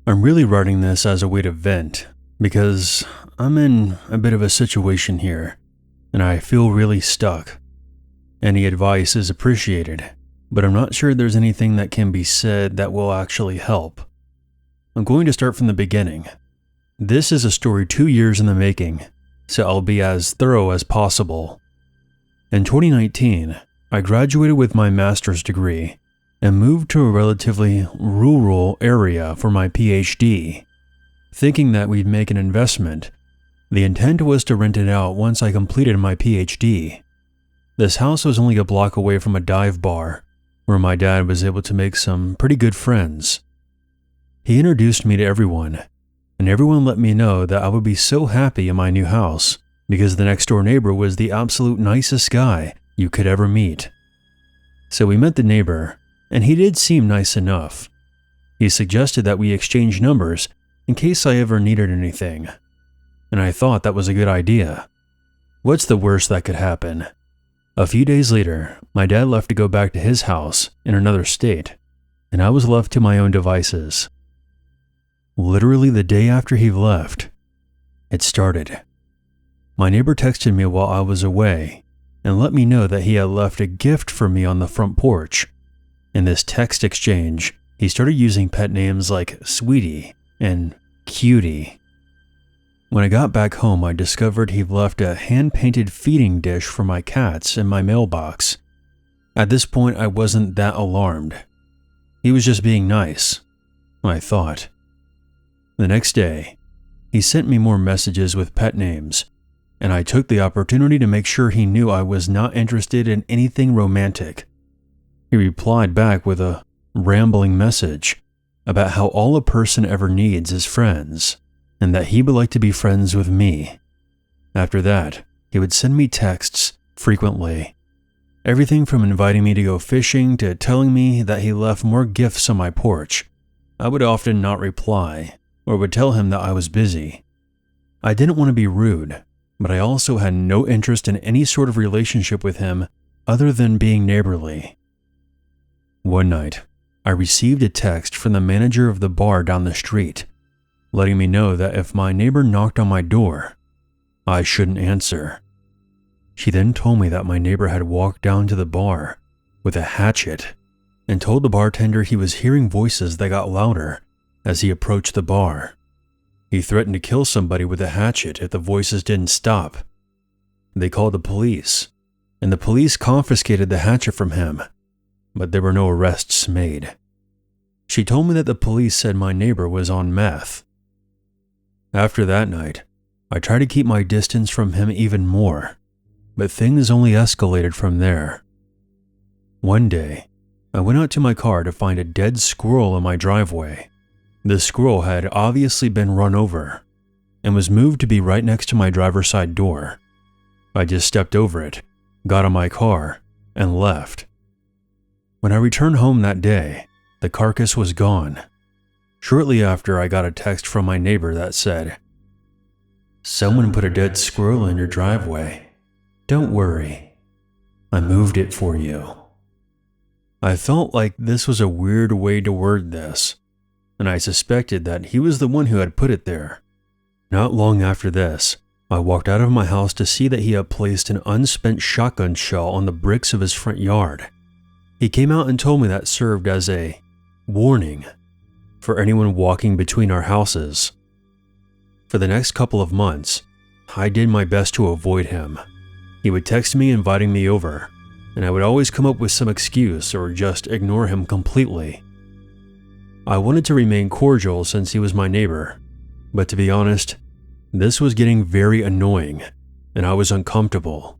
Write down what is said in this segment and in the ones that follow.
I'm really writing this as a way to vent because I'm in a bit of a situation here and I feel really stuck. Any advice is appreciated, but I'm not sure there's anything that can be said that will actually help. I'm going to start from the beginning. This is a story 2 years in the making, so I'll be as thorough as possible. In 2019, I graduated with my master's degree and moved to a relatively rural area for my PhD. Thinking that we'd make an investment, the intent was to rent it out once I completed my PhD. This house was only a block away from a dive bar, where my dad was able to make some pretty good friends. He introduced me to everyone, and everyone let me know that I would be so happy in my new house because the next door neighbor was the absolute nicest guy you could ever meet. So we met the neighbor, and he did seem nice enough. He suggested that we exchange numbers in case I ever needed anything, and I thought that was a good idea. What's the worst that could happen? A few days later, my dad left to go back to his house in another state, and I was left to my own devices. Literally the day after he left, it started. My neighbor texted me while I was away and let me know that he had left a gift for me on the front porch. In this text exchange, he started using pet names like Sweetie and Cutie. When I got back home, I discovered he'd left a hand-painted feeding dish for my cats in my mailbox. At this point, I wasn't that alarmed. He was just being nice, I thought. The next day, he sent me more messages with pet names, and I took the opportunity to make sure he knew I was not interested in anything romantic. He replied back with a rambling message about how all a person ever needs is friends, and that he would like to be friends with me. After that, he would send me texts frequently. Everything from inviting me to go fishing to telling me that he left more gifts on my porch. I would often not reply, or would tell him that I was busy. I didn't want to be rude, but I also had no interest in any sort of relationship with him other than being neighborly. One night, I received a text from the manager of the bar down the street, letting me know that if my neighbor knocked on my door, I shouldn't answer. She then told me that my neighbor had walked down to the bar with a hatchet and told the bartender he was hearing voices that got louder as he approached the bar. He threatened to kill somebody with a hatchet if the voices didn't stop. They called the police, and the police confiscated the hatchet from him, but there were no arrests made. She told me that the police said my neighbor was on meth. After that night, I tried to keep my distance from him even more, but things only escalated from there. One day, I went out to my car to find a dead squirrel in my driveway. The squirrel had obviously been run over and was moved to be right next to my driver's side door. I just stepped over it, got in my car, and left. When I returned home that day, the carcass was gone. Shortly after, I got a text from my neighbor that said, "Someone put a dead squirrel in your driveway. Don't worry, I moved it for you." I felt like this was a weird way to word this, and I suspected that he was the one who had put it there. Not long after this, I walked out of my house to see that he had placed an unspent shotgun shell on the bricks of his front yard. He came out and told me that served as a warning for anyone walking between our houses. For the next couple of months, I did my best to avoid him. He would text me inviting me over, and I would always come up with some excuse or just ignore him completely. I wanted to remain cordial since he was my neighbor, but to be honest, this was getting very annoying, and I was uncomfortable.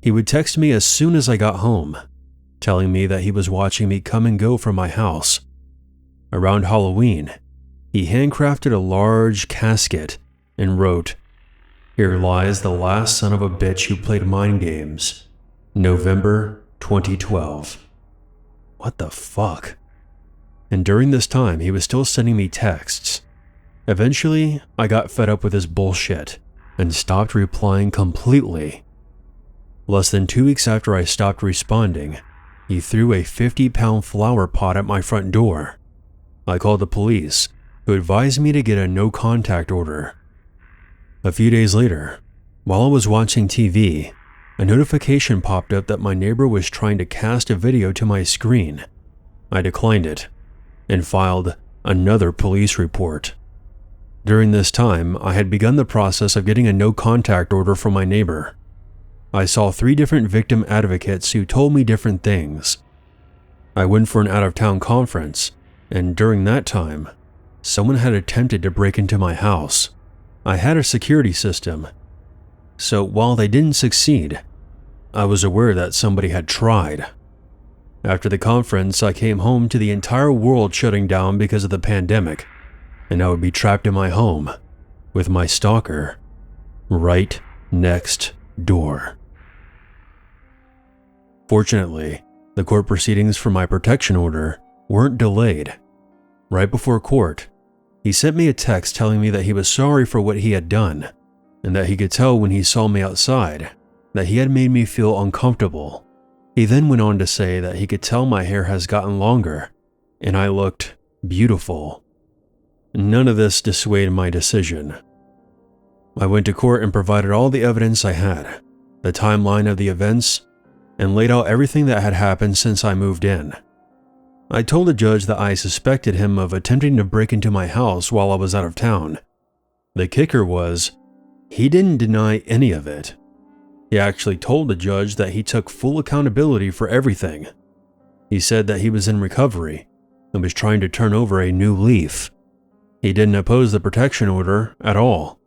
He would text me as soon as I got home, telling me that he was watching me come and go from my house. Around Halloween, he handcrafted a large casket and wrote, "Here lies the last son of a bitch who played mind games. November 2012. What the fuck? And during this time, he was still sending me texts. Eventually, I got fed up with his bullshit and stopped replying completely. Less than 2 weeks after I stopped responding, he threw a 50-pound flower pot at my front door. I called the police, who advised me to get a no-contact order. A few days later, while I was watching TV, a notification popped up that my neighbor was trying to cast a video to my screen. I declined it and filed another police report. During this time, I had begun the process of getting a no-contact order from my neighbor. I saw 3 different victim advocates who told me different things. I went for an out-of-town conference, and during that time, someone had attempted to break into my house. I had a security system, so while they didn't succeed, I was aware that somebody had tried. After the conference, I came home to the entire world shutting down because of the pandemic, and I would be trapped in my home with my stalker right next door. Fortunately, the court proceedings for my protection order weren't delayed. Right before court, he sent me a text telling me that he was sorry for what he had done, and that he could tell when he saw me outside that he had made me feel uncomfortable. He then went on to say that he could tell my hair has gotten longer, and I looked beautiful. None of this dissuaded my decision. I went to court and provided all the evidence I had, the timeline of the events, and laid out everything that had happened since I moved in. I told the judge that I suspected him of attempting to break into my house while I was out of town. The kicker was, he didn't deny any of it. He actually told the judge that he took full accountability for everything. He said that he was in recovery and was trying to turn over a new leaf. He didn't oppose the protection order at all.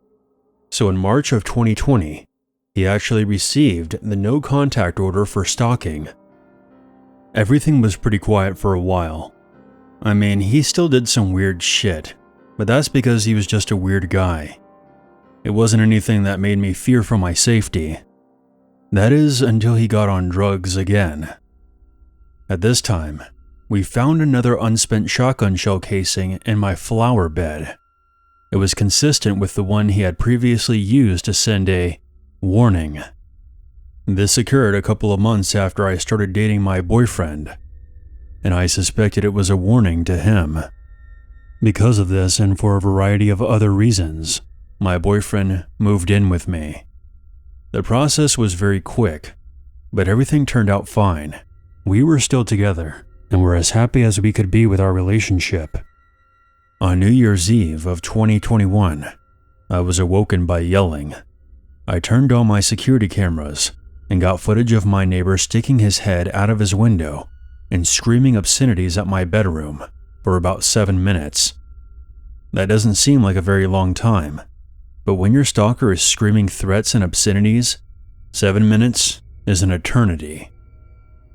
So in March of 2020, he actually received the no-contact order for stalking. Everything was pretty quiet for a while. I mean, he still did some weird shit, but that's because he was just a weird guy. It wasn't anything that made me fear for my safety. That is, until he got on drugs again. At this time, we found another unspent shotgun shell casing in my flower bed. It was consistent with the one he had previously used to send a warning. This occurred a couple of months after I started dating my boyfriend, and I suspected it was a warning to him. Because of this and for a variety of other reasons, my boyfriend moved in with me. The process was very quick, but everything turned out fine. We were still together and were as happy as we could be with our relationship. On New Year's Eve of 2021, I was awoken by yelling. I turned on my security cameras and got footage of my neighbor sticking his head out of his window and screaming obscenities at my bedroom for about 7 minutes. That doesn't seem like a very long time, but when your stalker is screaming threats and obscenities, 7 minutes is an eternity.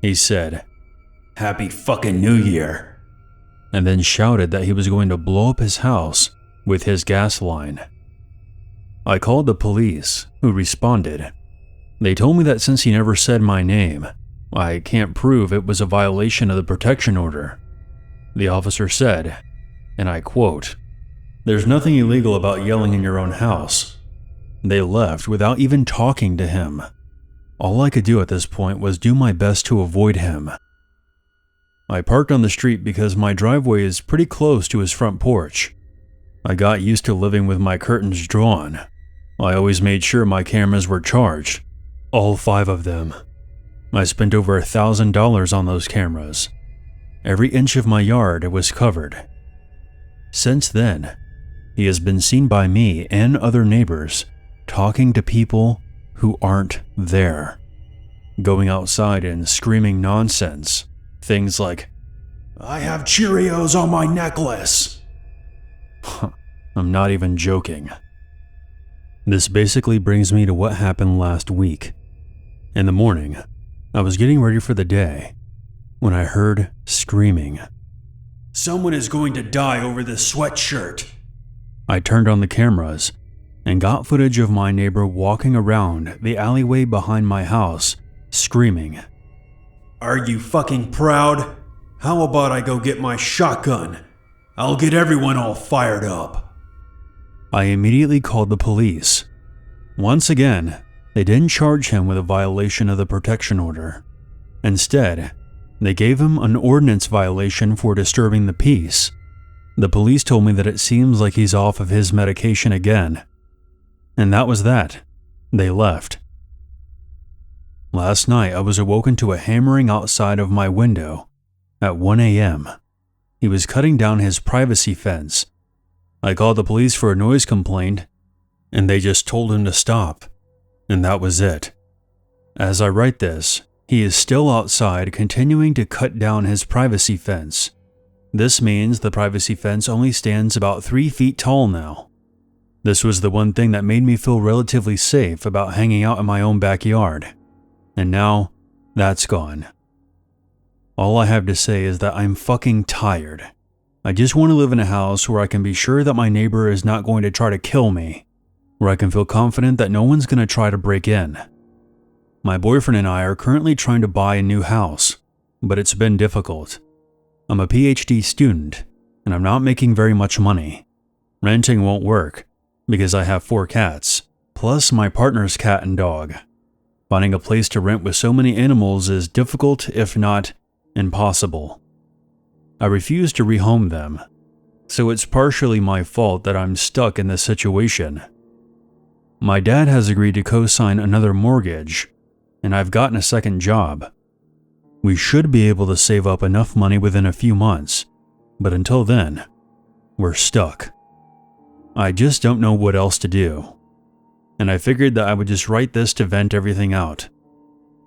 He said, "Happy fucking New Year," and then shouted that he was going to blow up his house with his gas line. I called the police, who responded. They told me that since he never said my name, I can't prove it was a violation of the protection order. The officer said, and I quote, "There's nothing illegal about yelling in your own house." They left without even talking to him. All I could do at this point was do my best to avoid him. I parked on the street because my driveway is pretty close to his front porch. I got used to living with my curtains drawn. I always made sure my cameras were charged, all 5 of them. I spent over $1,000 on those cameras. Every inch of my yard was covered. Since then, he has been seen by me and other neighbors talking to people who aren't there, going outside and screaming nonsense. Things like, "I have Cheerios on my necklace." I'm not even joking. This basically brings me to what happened last week. In the morning, I was getting ready for the day when I heard screaming. "Someone is going to die over this sweatshirt." I turned on the cameras and got footage of my neighbor walking around the alleyway behind my house, screaming, "Are you fucking proud? How about I go get my shotgun? I'll get everyone all fired up." I immediately called the police. Once again, they didn't charge him with a violation of the protection order. Instead, they gave him an ordinance violation for disturbing the peace. The police told me that it seems like he's off of his medication again. And that was that. They left. Last night, I was awoken to a hammering outside of my window at 1 a.m. He was cutting down his privacy fence. I called the police for a noise complaint, and they just told him to stop. And that was it. As I write this, he is still outside continuing to cut down his privacy fence. This means the privacy fence only stands about 3 feet tall now. This was the one thing that made me feel relatively safe about hanging out in my own backyard. And now, that's gone. All I have to say is that I'm fucking tired. I just want to live in a house where I can be sure that my neighbor is not going to try to kill me, where I can feel confident that no one's going to try to break in. My boyfriend and I are currently trying to buy a new house, but it's been difficult. I'm a PhD student, and I'm not making very much money. Renting won't work, because I have 4 cats, plus my partner's cat and dog. Finding a place to rent with so many animals is difficult, if not impossible. I refuse to rehome them, so it's partially my fault that I'm stuck in this situation. My dad has agreed to co-sign another mortgage, and I've gotten a second job. We should be able to save up enough money within a few months, but until then, we're stuck. I just don't know what else to do, and I figured that I would just write this to vent everything out.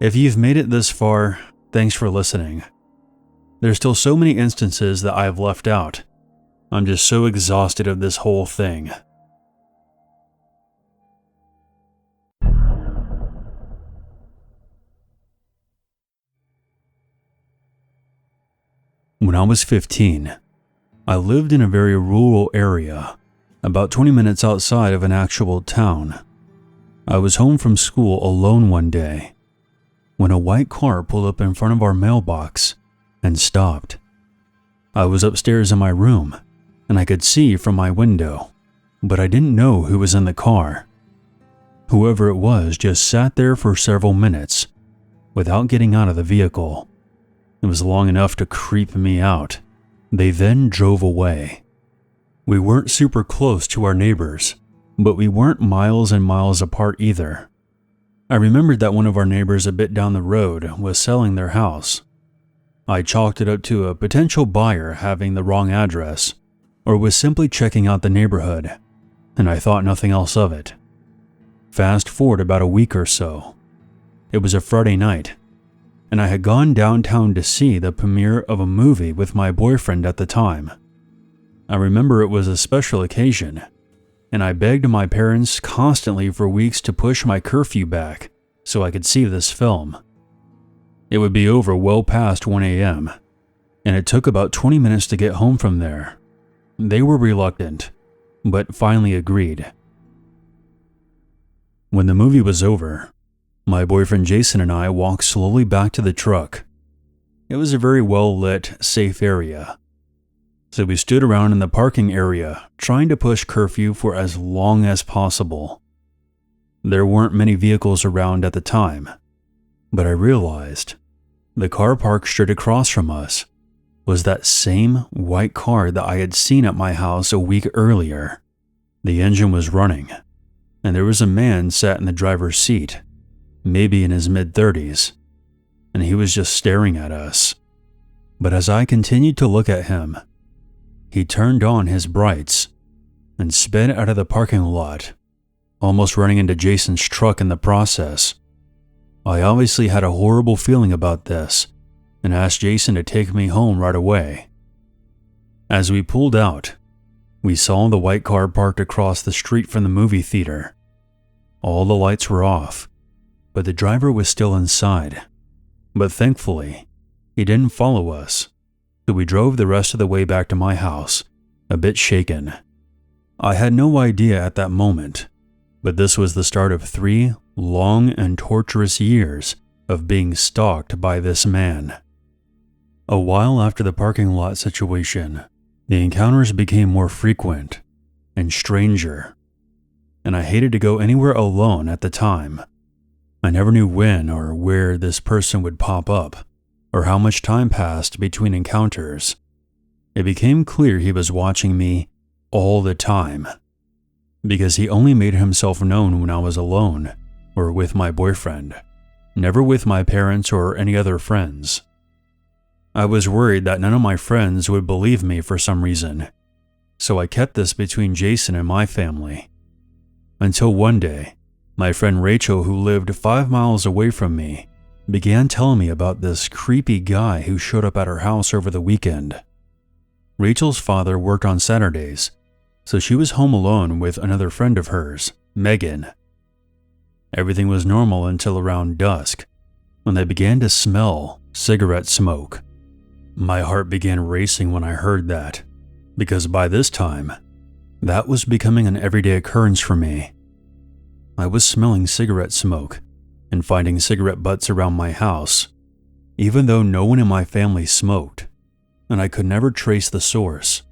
If you've made it this far, thanks for listening. There's still so many instances that I've left out. I'm just so exhausted of this whole thing. When I was 15, I lived in a very rural area, about 20 minutes outside of an actual town. I was home from school alone one day, when a white car pulled up in front of our mailbox and stopped. I was upstairs in my room, and I could see from my window, but I didn't know who was in the car. Whoever it was just sat there for several minutes, without getting out of the vehicle. It was long enough to creep me out. They then drove away. We weren't super close to our neighbors, but we weren't miles and miles apart either. I remembered that one of our neighbors a bit down the road was selling their house. I chalked it up to a potential buyer having the wrong address, or was simply checking out the neighborhood, and I thought nothing else of it. Fast forward about a week or so. It was a Friday night, and I had gone downtown to see the premiere of a movie with my boyfriend at the time. I remember it was a special occasion, and I begged my parents constantly for weeks to push my curfew back so I could see this film. It would be over well past 1 a.m., and it took about 20 minutes to get home from there. They were reluctant, but finally agreed. When the movie was over, my boyfriend Jason and I walked slowly back to the truck. It was a very well-lit, safe area. So we stood around in the parking area, trying to push curfew for as long as possible. There weren't many vehicles around at the time, but I realized the car parked straight across from us was that same white car that I had seen at my house a week earlier. The engine was running, and there was a man sat in the driver's seat, maybe in his mid-30s, and he was just staring at us. But as I continued to look at him, he turned on his brights and sped out of the parking lot, almost running into Jason's truck in the process. I obviously had a horrible feeling about this and asked Jason to take me home right away. As we pulled out, we saw the white car parked across the street from the movie theater. All the lights were off, but the driver was still inside. But thankfully, he didn't follow us, so we drove the rest of the way back to my house, a bit shaken. I had no idea at that moment, but this was the start of 3 long and torturous years of being stalked by this man. A while after the parking lot situation, the encounters became more frequent and stranger, and I hated to go anywhere alone at the time. I never knew when or where this person would pop up, or how much time passed between encounters. it became clear he was watching me all the time, because he only made himself known when I was alone or with my boyfriend, never with my parents or any other friends. I was worried that none of my friends would believe me for some reason, so I kept this between Jason and my family. Until one day, my friend Rachel, who lived 5 miles away from me, began telling me about this creepy guy who showed up at her house over the weekend. Rachel's father worked on Saturdays, so she was home alone with another friend of hers, Megan. Everything was normal until around dusk, when they began to smell cigarette smoke. My heart began racing when I heard that, because by this time, that was becoming an everyday occurrence for me. I was smelling cigarette smoke and finding cigarette butts around my house, even though no one in my family smoked, and I could never trace the source.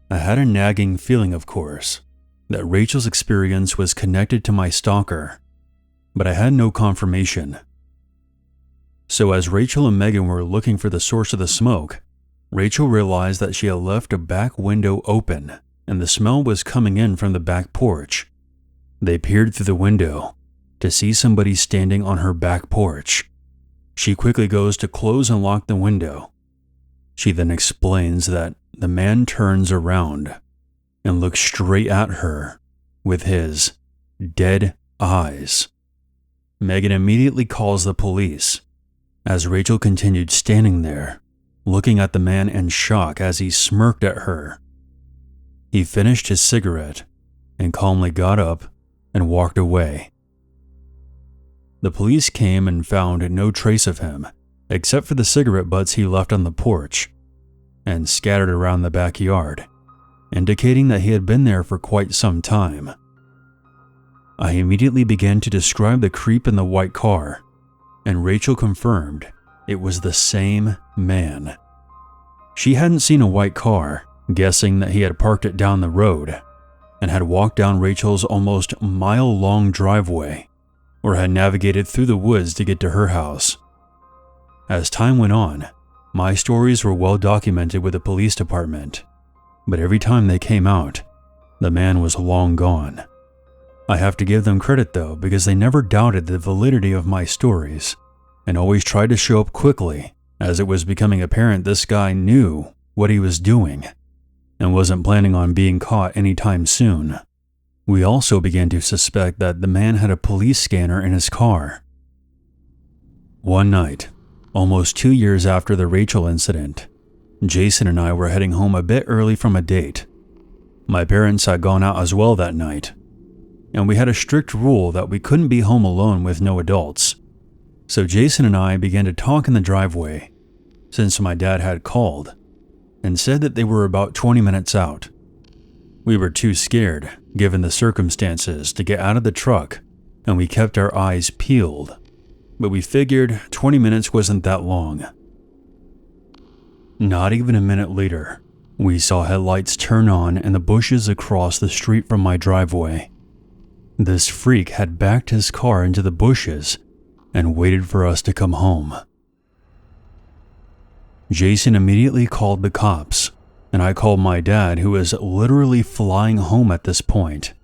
I had a nagging feeling, of course, that Rachel's experience was connected to my stalker, but I had no confirmation. So as Rachel and Megan were looking for the source of the smoke, Rachel realized that she had left a back window open and the smell was coming in from the back porch. They peered through the window to see somebody standing on her back porch. She quickly goes to close and lock the window. She then explains that the man turns around and looks straight at her with his dead eyes. Megan immediately calls the police, as Rachel continued standing there, looking at the man in shock as he smirked at her. He finished his cigarette and calmly got up and walked away. The police came and found no trace of him, except for the cigarette butts he left on the porch and scattered around the backyard, indicating that he had been there for quite some time. I immediately began to describe the creep in the white car, and Rachel confirmed it was the same man. She hadn't seen a white car, guessing that he had parked it down the road and had walked down Rachel's almost mile-long driveway, or had navigated through the woods to get to her house. As time went on, my stories were well documented with the police department, but every time they came out, the man was long gone. I have to give them credit though, because they never doubted the validity of my stories and always tried to show up quickly, as it was becoming apparent this guy knew what he was doing and wasn't planning on being caught anytime soon. We also began to suspect that the man had a police scanner in his car. One night, almost 2 years after the Rachel incident, Jason and I were heading home a bit early from a date. My parents had gone out as well that night, and we had a strict rule that we couldn't be home alone with no adults. So Jason and I began to talk in the driveway, since my dad had called and said that they were about 20 minutes out. We were too scared, given the circumstances, to get out of the truck, and we kept our eyes peeled, but we figured 20 minutes wasn't that long. Not even a minute later, we saw headlights turn on in the bushes across the street from my driveway. This freak had backed his car into the bushes and waited for us to come home. Jason immediately called the cops, and I called my dad, who was literally flying home at this point.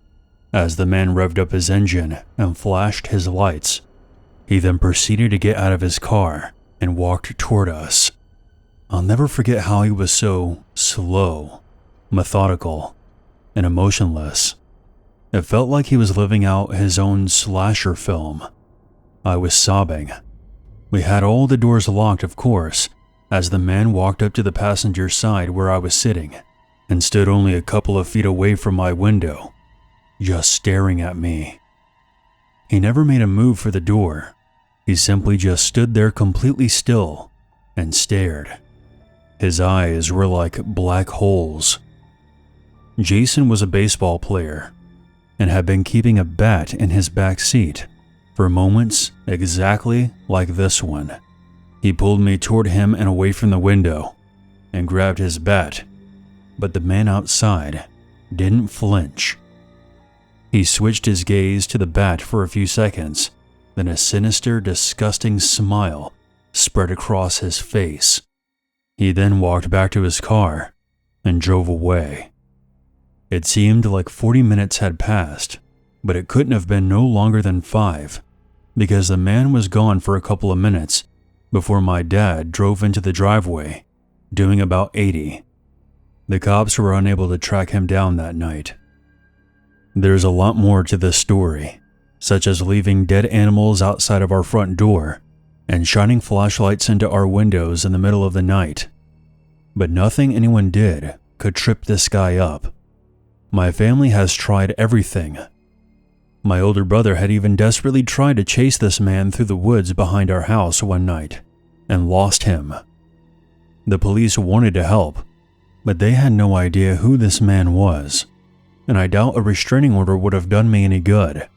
As the man revved up his engine and flashed his lights, he then proceeded to get out of his car and walked toward us. I'll never forget how he was so slow, methodical, and emotionless. It felt like he was living out his own slasher film. I was sobbing. We had all the doors locked, of course, as the man walked up to the passenger side where I was sitting and stood only a couple of feet away from my window, just staring at me. He never made a move for the door. He simply just stood there completely still and stared. His eyes were like black holes. Jason was a baseball player and had been keeping a bat in his back seat for moments exactly like this one. He pulled me toward him and away from the window and grabbed his bat, but the man outside didn't flinch. He switched his gaze to the bat for a few seconds, then a sinister, disgusting smile spread across his face. He then walked back to his car and drove away. It seemed like 40 minutes had passed, but it couldn't have been no longer than 5, because the man was gone for a couple of minutes before my dad drove into the driveway, doing about 80. The cops were unable to track him down that night. There's a lot more to this story, such as leaving dead animals outside of our front door and shining flashlights into our windows in the middle of the night. But nothing anyone did could trip this guy up. My family has tried everything. My older brother had even desperately tried to chase this man through the woods behind our house one night and lost him. The police wanted to help, but they had no idea who this man was, and I doubt a restraining order would have done me any good.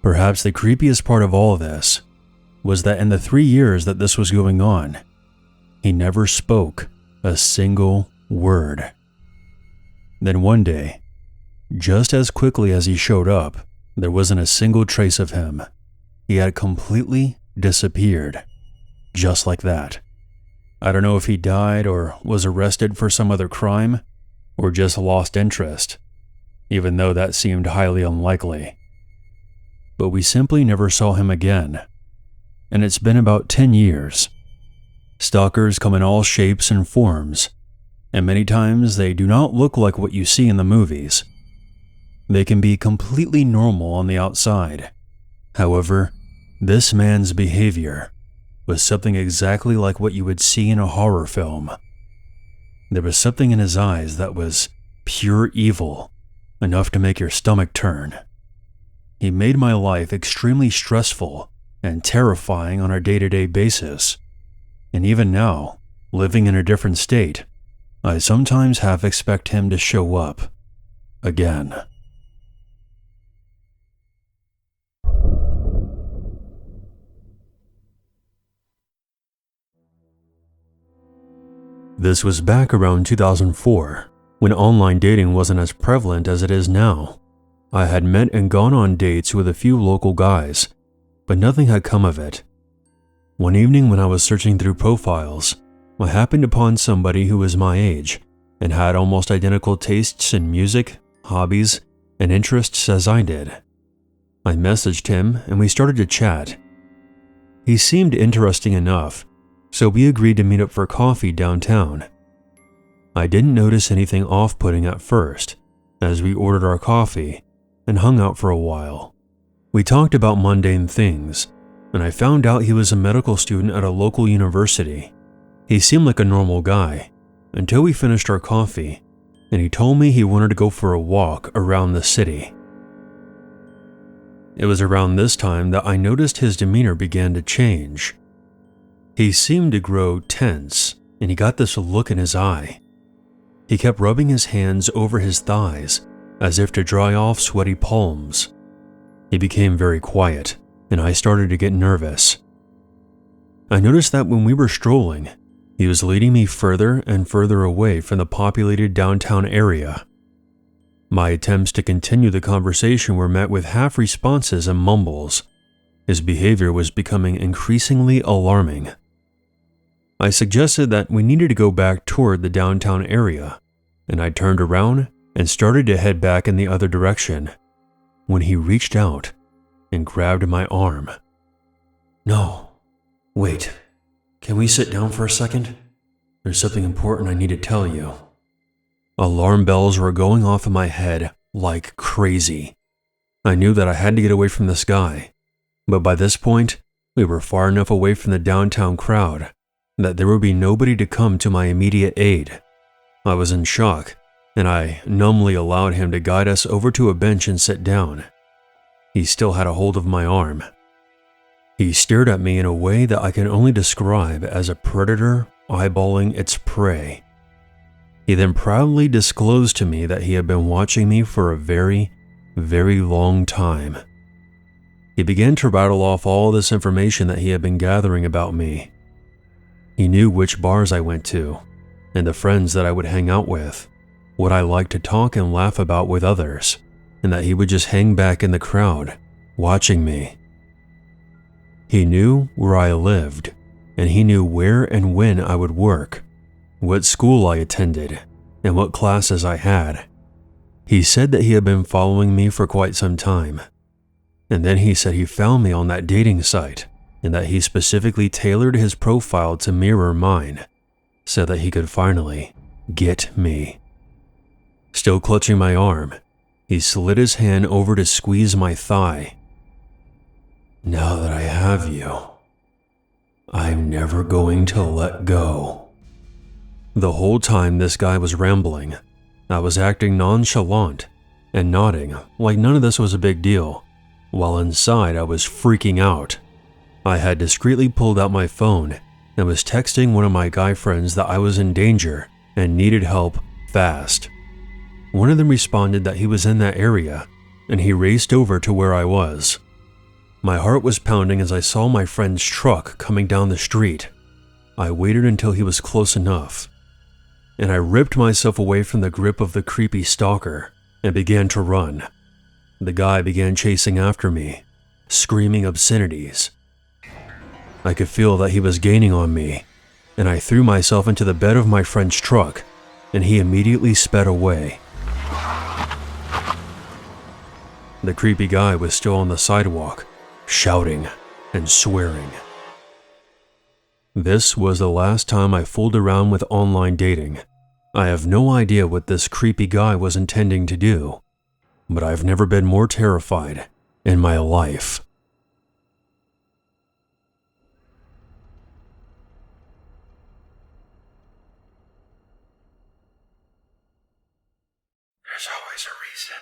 Perhaps the creepiest part of all this was that in the 3 years that this was going on, he never spoke a single word. Then one day, just as quickly as he showed up, there wasn't a single trace of him. He had completely disappeared. Just like that. I don't know if he died or was arrested for some other crime, or just lost interest, even though that seemed highly unlikely. But we simply never saw him again. And it's been about 10 years. Stalkers come in all shapes and forms, and many times they do not look like what you see in the movies. They can be completely normal on the outside. However, this man's behavior was something exactly like what you would see in a horror film. There was something in his eyes that was pure evil, enough to make your stomach turn. He made my life extremely stressful and terrifying on a day-to-day basis. And even now, living in a different state, I sometimes half expect him to show up again. This was back around 2004, when online dating wasn't as prevalent as it is now. I had met and gone on dates with a few local guys, but nothing had come of it. One evening when I was searching through profiles, I happened upon somebody who was my age and had almost identical tastes in music, hobbies, and interests as I did. I messaged him and we started to chat. He seemed interesting enough, so we agreed to meet up for coffee downtown. I didn't notice anything off-putting at first, as we ordered our coffee and hung out for a while. We talked about mundane things, and I found out he was a medical student at a local university. He seemed like a normal guy, until we finished our coffee, and he told me he wanted to go for a walk around the city. It was around this time that I noticed his demeanor began to change. He seemed to grow tense, and he got this look in his eye. He kept rubbing his hands over his thighs, as if to dry off sweaty palms. He became very quiet, and I started to get nervous. I noticed that when we were strolling, he was leading me further and further away from the populated downtown area. My attempts to continue the conversation were met with half responses and mumbles. His behavior was becoming increasingly alarming. I suggested that we needed to go back toward the downtown area, and I turned around and started to head back in the other direction, when he reached out and grabbed my arm. "No, wait, can we sit down for a second? There's something important I need to tell you." Alarm bells were going off in my head like crazy. I knew that I had to get away from this guy, but by this point, we were far enough away from the downtown crowd that there would be nobody to come to my immediate aid. I was in shock, and I numbly allowed him to guide us over to a bench and sit down. He still had a hold of my arm. He stared at me in a way that I can only describe as a predator eyeballing its prey. He then proudly disclosed to me that he had been watching me for a very, very long time. He began to rattle off all this information that he had been gathering about me. He knew which bars I went to, and the friends that I would hang out with, what I liked to talk and laugh about with others, and that he would just hang back in the crowd, watching me. He knew where I lived, and he knew where and when I would work. what school I attended, and what classes I had. He said that he had been following me for quite some time, and then he said he found me on that dating site and that he specifically tailored his profile to mirror mine so that he could finally get me. Still clutching my arm, he slid his hand over to squeeze my thigh. Now that I have you, I'm never going to let go. The whole time this guy was rambling, I was acting nonchalant and nodding like none of this was a big deal, while inside I was freaking out. I had discreetly pulled out my phone and was texting one of my guy friends that I was in danger and needed help fast. One of them responded that he was in that area, and he raced over to where I was. My heart was pounding as I saw my friend's truck coming down the street. I waited until he was close enough, and I ripped myself away from the grip of the creepy stalker and began to run. The guy began chasing after me, screaming obscenities. I could feel that he was gaining on me, and I threw myself into the bed of my friend's truck, and he immediately sped away. The creepy guy was still on the sidewalk, shouting and swearing. This was the last time I fooled around with online dating. I have no idea what this creepy guy was intending to do, but I've never been more terrified in my life. There's always a reason.